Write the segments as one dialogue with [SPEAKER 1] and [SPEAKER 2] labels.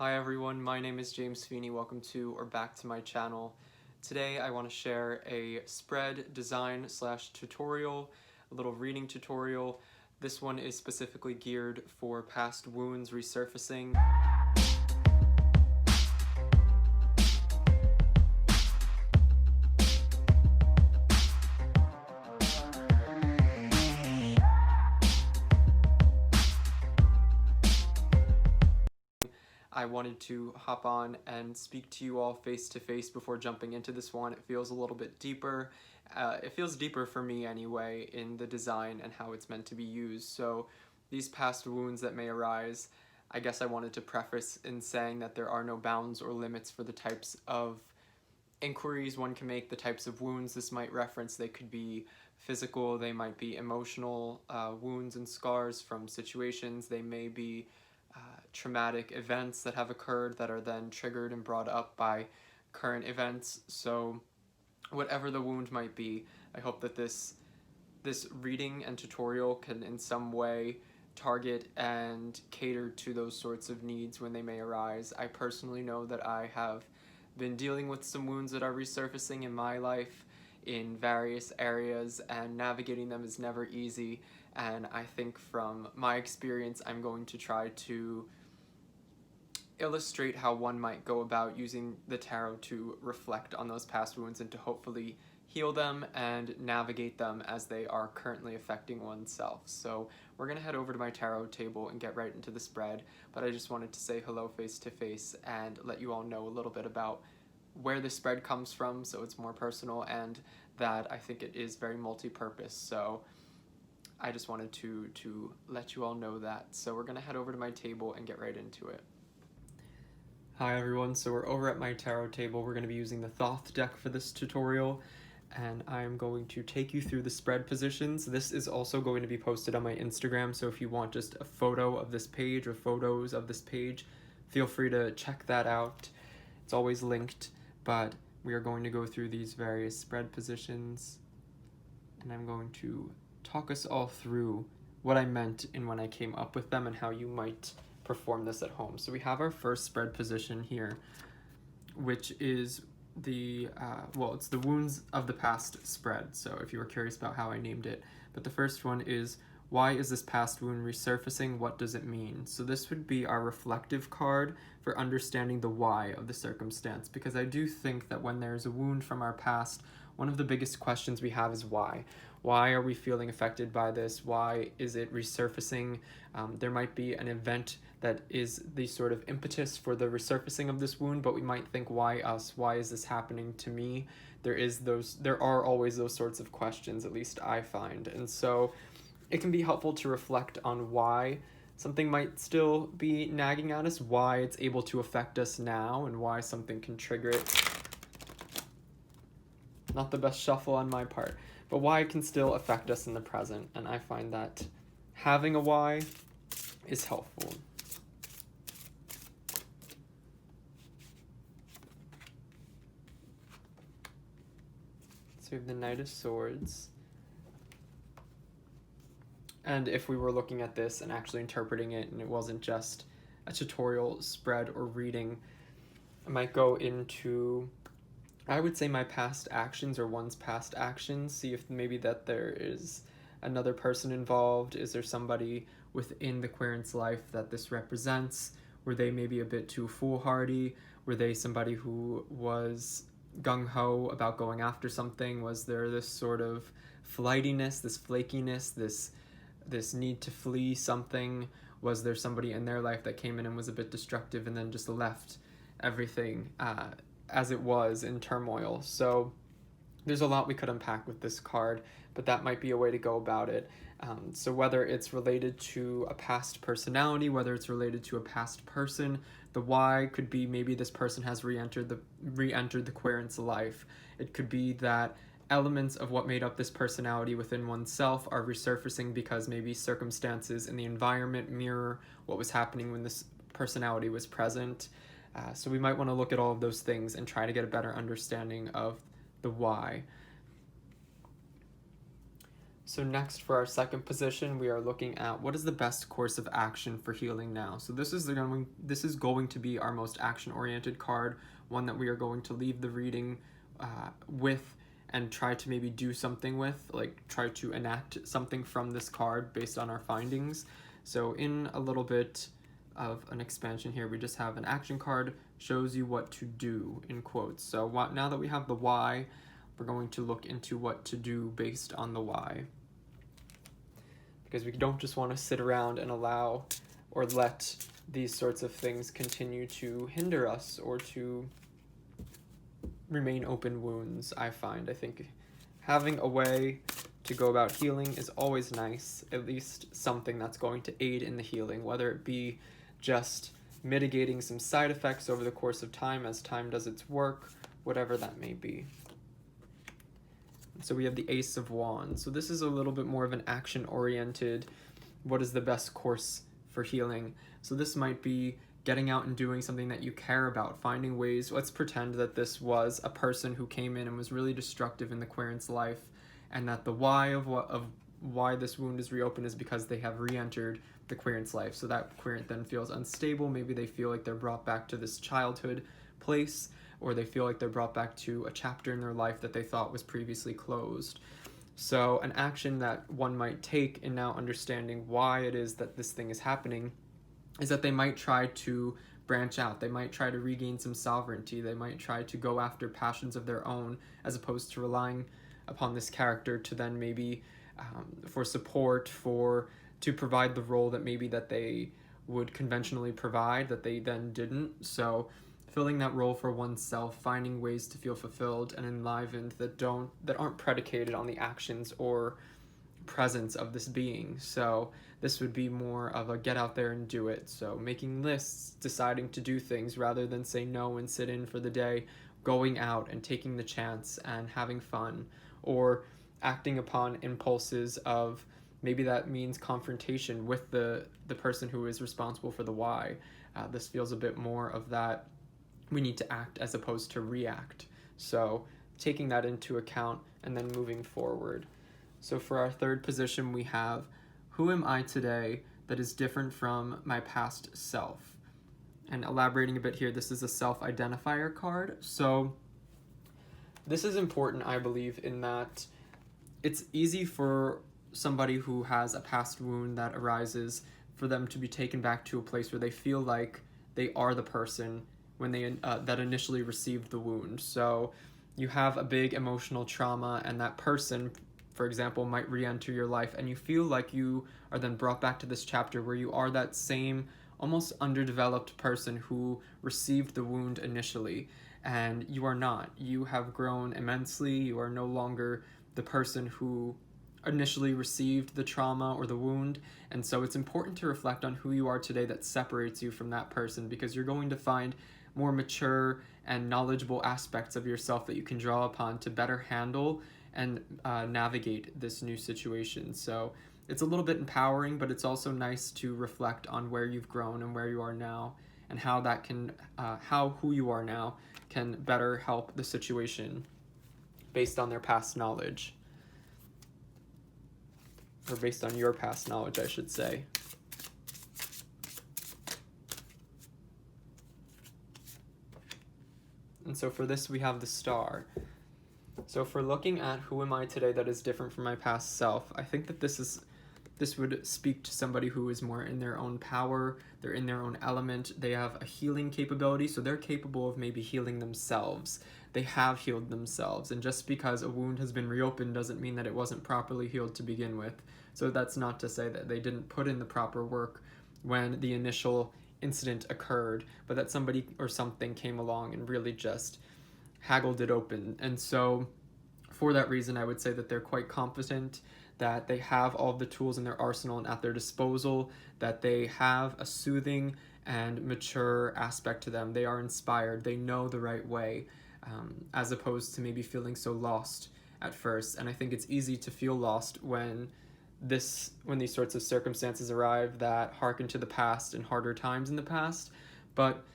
[SPEAKER 1] Hi everyone, my name is James Feeney. Welcome to or back to my channel. Today I want to share a spread design / tutorial, a little reading tutorial. This one is specifically geared for past wounds resurfacing. I wanted to hop on and speak to you all face to face before jumping into this one. It feels a little bit deeper. It feels deeper for me anyway in the design and how it's meant to be used. So these past wounds that may arise, I guess I wanted to preface in saying that there are no bounds or limits for the types of inquiries one can make, the types of wounds this might reference. They could be physical, they might be emotional wounds and scars from situations, they may be traumatic events that have occurred that are then triggered and brought up by current events. So whatever the wound might be, I hope that this reading and tutorial can in some way target and cater to those sorts of needs when they may arise. I personally know that I have been dealing with some wounds that are resurfacing in my life in various areas, and navigating them is never easy. And I think from my experience, I'm going to try to illustrate how one might go about using the tarot to reflect on those past wounds and to hopefully heal them and navigate them as they are currently affecting oneself. So we're going to head over to my tarot table and get right into the spread, but I just wanted to say hello face to face and let you all know a little bit about where the spread comes from, so it's more personal, and that I think it is very multi-purpose. So I just wanted to let you all know that. So we're going to head over to my table and get right into it. Hi everyone, so we're over at my tarot table. We're going to be using the Thoth deck for this tutorial, and I'm going to take you through the spread positions. This is also going to be posted on my Instagram, so if you want just a photo of this page or photos of this page, feel free to check that out. It's always linked, but we are going to go through these various spread positions, and I'm going to talk us all through what I meant in when I came up with them and how you might perform this at home. So we have our first spread position here, which is the it's the wounds of the past spread. So if you were curious about how I named it, but the first one is, why is this past wound resurfacing? What does it mean? So this would be our reflective card for understanding the why of the circumstance, because I do think that when there's a wound from our past, one of the biggest questions we have is why. Why are we feeling affected by this? Why is it resurfacing? There might be an event that is the sort of impetus for the resurfacing of this wound, but we might think, why us? Why is this happening to me? There are always those sorts of questions, at least I find. And so it can be helpful to reflect on why something might still be nagging at us, why it's able to affect us now, and why something can trigger it. Not the best shuffle on my part, but why it can still affect us in the present. And I find that having a why is helpful. So we have the Knight of Swords. And if we were looking at this and actually interpreting it, and it wasn't just a tutorial spread or reading, I might go into, I would say, my past actions or one's past actions, see if maybe that there is another person involved. Is there somebody within the querent's life that this represents? Were they maybe a bit too foolhardy? Were they somebody who was gung-ho about going after something? Was there this sort of flightiness, this flakiness, this need to flee something? Was there somebody in their life that came in and was a bit destructive and then just left everything as it was in turmoil? So there's a lot we could unpack with this card, but that might be a way to go about it. So whether it's related to a past personality, whether it's related to a past person, the why could be maybe this person has re-entered the querent's life. It could be that elements of what made up this personality within oneself are resurfacing because maybe circumstances in the environment mirror what was happening when this personality was present. So we might want to look at all of those things and try to get a better understanding of the why. So next, for our second position, we are looking at what is the best course of action for healing now. So this is going to be our most action-oriented card, one that we are going to leave the reading with and try to maybe do something with, like try to enact something from this card based on our findings. So in a little bit of an expansion here, we just have an action card, shows you what to do, in quotes. So now that we have the why, we're going to look into what to do based on the why. Because we don't just want to sit around and allow or let these sorts of things continue to hinder us or to remain open wounds, I find. I think having a way to go about healing is always nice, at least something that's going to aid in the healing, whether it be just mitigating some side effects over the course of time as time does its work, whatever that may be. So we have the Ace of Wands. So this is a little bit more of an action-oriented, what is the best course for healing? So this might be getting out and doing something that you care about, finding ways. Let's pretend that this was a person who came in and was really destructive in the querent's life, and that the why of why this wound is reopened is because they have re-entered the querent's life. So that querent then feels unstable. Maybe they feel like they're brought back to this childhood place, or they feel like they're brought back to a chapter in their life that they thought was previously closed. So an action that one might take in now understanding why it is that this thing is happening is that they might try to branch out. They might try to regain some sovereignty. They might try to go after passions of their own as opposed to relying upon this character to then maybe for support, to provide the role that maybe that they would conventionally provide that they then didn't. So filling that role for oneself, finding ways to feel fulfilled and enlivened that aren't predicated on the actions or presence of this being. So this would be more of a get out there and do it. So making lists, deciding to do things rather than say no and sit in for the day, going out and taking the chance and having fun, or acting upon impulses of maybe that means confrontation with the person who is responsible for the why. This feels a bit more of that we need to act as opposed to react. So taking that into account and then moving forward. So for our third position, we have, who am I today that is different from my past self? And elaborating a bit here, this is a self-identifier card. So this is important, I believe, in that it's easy for somebody who has a past wound that arises for them to be taken back to a place where they feel like they are the person when they that initially received the wound. So you have a big emotional trauma, and that person, for example, might re-enter your life, and you feel like you are then brought back to this chapter where you are that same almost underdeveloped person who received the wound initially, and you are not. You have grown immensely. You are no longer the person who initially received the trauma or the wound, and so it's important to reflect on who you are today that separates you from that person, because you're going to find more mature and knowledgeable aspects of yourself that you can draw upon to better handle and navigate this new situation. So it's a little bit empowering, but it's also nice to reflect on where you've grown and where you are now, and how that can, how who you are now can better help the situation based on their past knowledge. Or based on your past knowledge, I should say. And so for this, we have the Star. So if we're looking at who am I today that is different from my past self, I think that this would speak to somebody who is more in their own power, they're in their own element, they have a healing capability, so they're capable of maybe healing themselves. They have healed themselves, and just because a wound has been reopened doesn't mean that it wasn't properly healed to begin with. So that's not to say that they didn't put in the proper work when the initial incident occurred, but that somebody or something came along and really just haggled it open. And so for that reason, I would say that they're quite competent, that they have all of the tools in their arsenal and at their disposal, that they have a soothing and mature aspect to them. They are inspired, they know the right way, as opposed to maybe feeling so lost at first. And I think it's easy to feel lost when these sorts of circumstances arrive that harken to the past and harder times in the past. But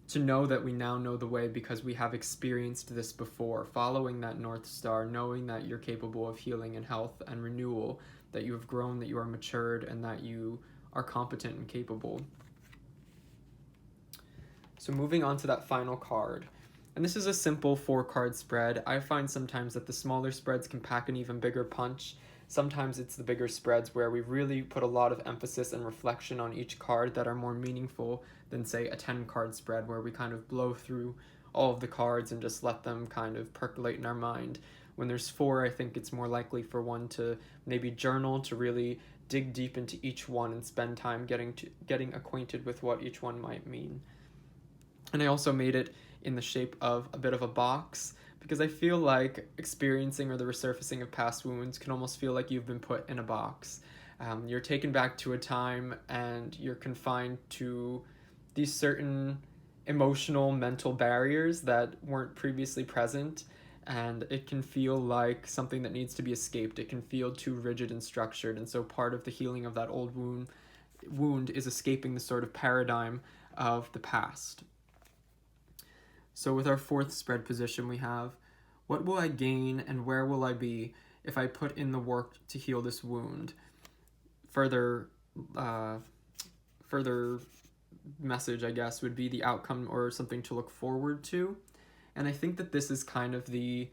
[SPEAKER 1] to know that we now know the way because we have experienced this before, following that North Star, knowing that you're capable of healing and health and renewal, that you have grown, that you are matured, and that you are competent and capable. So moving on to that final card. And this is a simple 4-card spread. I find sometimes that the smaller spreads can pack an even bigger punch. Sometimes it's the bigger spreads where we really put a lot of emphasis and reflection on each card that are more meaningful than, say, a 10-card spread where we kind of blow through all of the cards and just let them kind of percolate in our mind. When there's 4, I think it's more likely for one to maybe journal, to really dig deep into each one and spend time getting acquainted with what each one might mean. And I also made it in the shape of a bit of a box because I feel like experiencing or the resurfacing of past wounds can almost feel like you've been put in a box. You're taken back to a time and you're confined to these certain emotional, mental barriers that weren't previously present, and it can feel like something that needs to be escaped. It can feel too rigid and structured, and so part of the healing of that old wound is escaping the sort of paradigm of the past. So with our 4th spread position, we have, what will I gain and where will I be if I put in the work to heal this wound? Further message, I guess, would be the outcome or something to look forward to. And I think that this is kind of the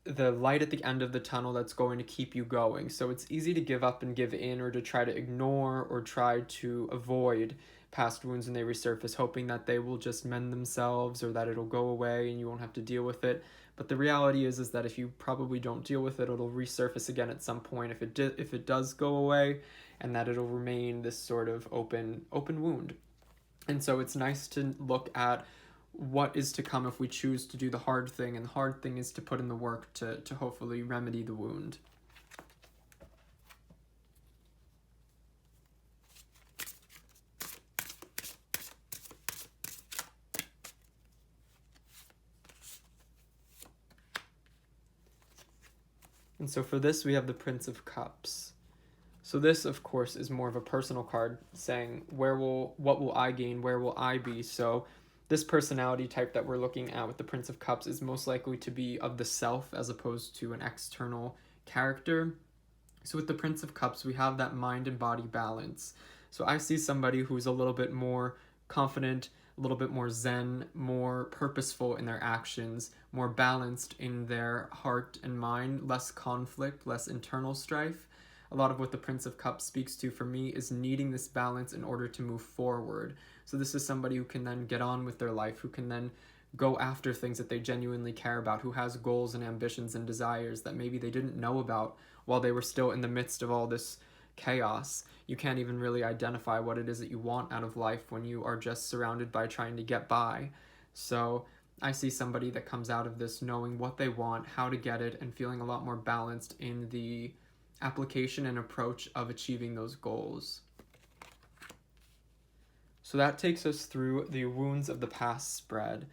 [SPEAKER 1] light at the end of the tunnel that's going to keep you going. So it's easy to give up and give in, or to try to ignore or try to avoid past wounds when they resurface, hoping that they will just mend themselves or that it'll go away and you won't have to deal with it. But the reality is that if you probably don't deal with it, it'll resurface again at some point if it does go away, and that it'll remain this sort of open wound. And so it's nice to look at what is to come if we choose to do the hard thing, and the hard thing is to put in the work to hopefully remedy the wound. And so for this, we have the Prince of Cups. So this, of course, is more of a personal card saying, what will I gain? Where will I be? So this personality type that we're looking at with the Prince of Cups is most likely to be of the self as opposed to an external character. So with the Prince of Cups, we have that mind and body balance. So I see somebody who's a little bit more confident, a little bit more zen, more purposeful in their actions, more balanced in their heart and mind, less conflict, less internal strife. A lot of what the Prince of Cups speaks to for me is needing this balance in order to move forward. So this is somebody who can then get on with their life, who can then go after things that they genuinely care about, who has goals and ambitions and desires that maybe they didn't know about while they were still in the midst of all this chaos. You can't even really identify what it is that you want out of life when you are just surrounded by trying to get by. So I see somebody that comes out of this knowing what they want, how to get it, and feeling a lot more balanced in the application and approach of achieving those goals. So that takes us through the wounds of the past spread.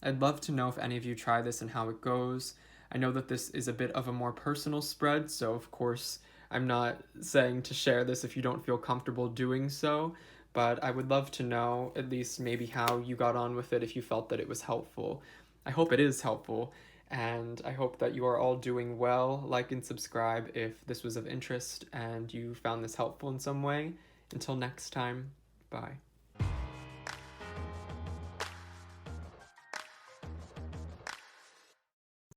[SPEAKER 1] I'd love to know if any of you try this and how it goes. I know that this is a bit of a more personal spread, so of course I'm not saying to share this if you don't feel comfortable doing so, but I would love to know at least maybe how you got on with it if you felt that it was helpful. I hope it is helpful, and I hope that you are all doing well. Like and subscribe if this was of interest and you found this helpful in some way. Until next time, bye.